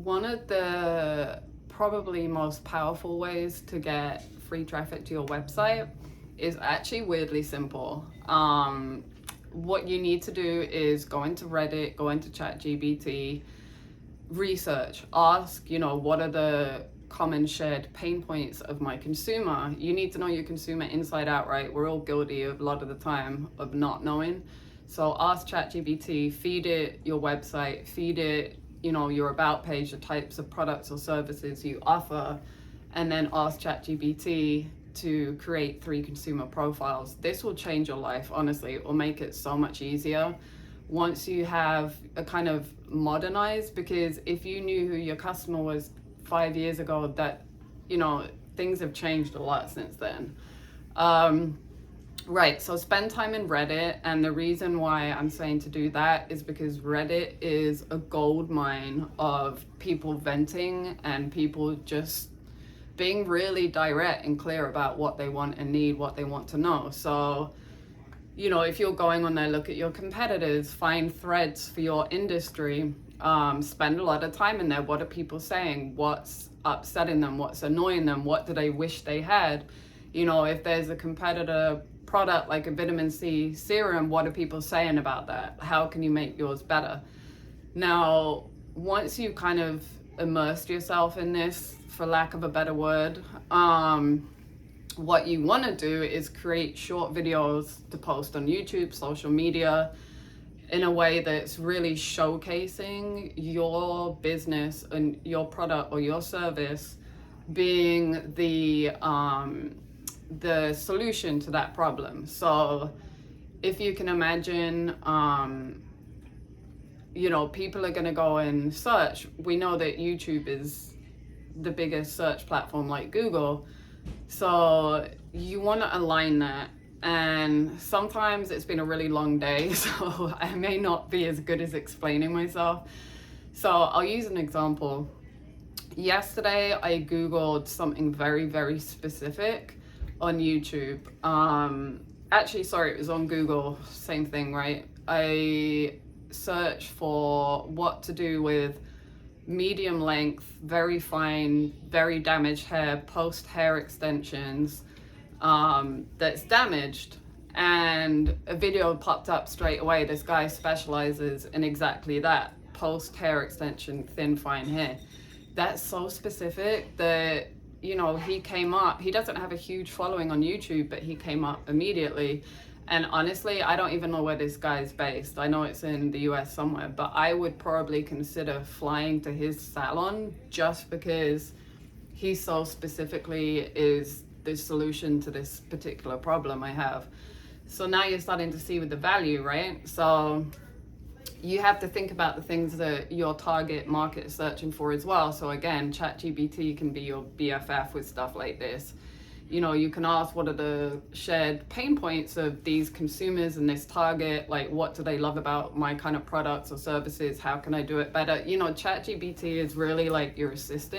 One of the probably most powerful ways to get free traffic to your website is actually weirdly simple. What you need to do is go into Reddit, go into ChatGPT, research, ask, what are the common shared pain points of my consumer. You need to know your consumer inside out, right? We're all guilty of a lot of the time of not knowing. So ask ChatGPT, feed it your website, feed it, your about page, the types of products or services you offer, and then ask ChatGPT to create 3 consumer profiles. This will change your life, honestly. It will make it so much easier once you have a kind of modernized, because if you knew who your customer was 5 years ago, that, things have changed a lot since then. Right, so spend time in Reddit, and the reason why I'm saying to do that is because Reddit is a gold mine of people venting and people just being really direct and clear about what they want and need, what they want to know. So, if you're going on there, look at your competitors, find threads for your industry, spend a lot of time in there. What are people saying? What's upsetting them? What's annoying them? What do they wish they had? If there's a competitor product like a vitamin C serum, what are people saying about that? How can you make yours better? Now, once you kind of immersed yourself in this, for lack of a better word, what you want to do is create short videos to post on YouTube, social media, in a way that's really showcasing your business and your product or your service being the solution to that problem. So if you can imagine, people are going to go and search. We know that YouTube is the biggest search platform like Google. So you want to align that. And sometimes it's been a really long day, so I may not be as good as explaining myself. So I'll use an example. Yesterday, I Googled something very, very specific on YouTube. Actually, sorry, it was on Google, same thing, right? I searched for what to do with medium length, very fine, very damaged hair, post hair extensions that's damaged. And a video popped up straight away. This guy specializes in exactly that, post hair extension, thin, fine hair. That's so specific that, he came up. He doesn't have a huge following on YouTube, but he came up immediately. And honestly, I don't even know where this guy's based. I know it's in the US somewhere, but I would probably consider flying to his salon just because he so specifically is the solution to this particular problem I have. So now you're starting to see with the value, right? So you have to think about the things that your target market is searching for as well. So again, ChatGPT can be your BFF with stuff like this. You can ask what are the shared pain points of these consumers and this target, like what do they love about my kind of products or services? How can I do it better? ChatGPT is really like your assistant.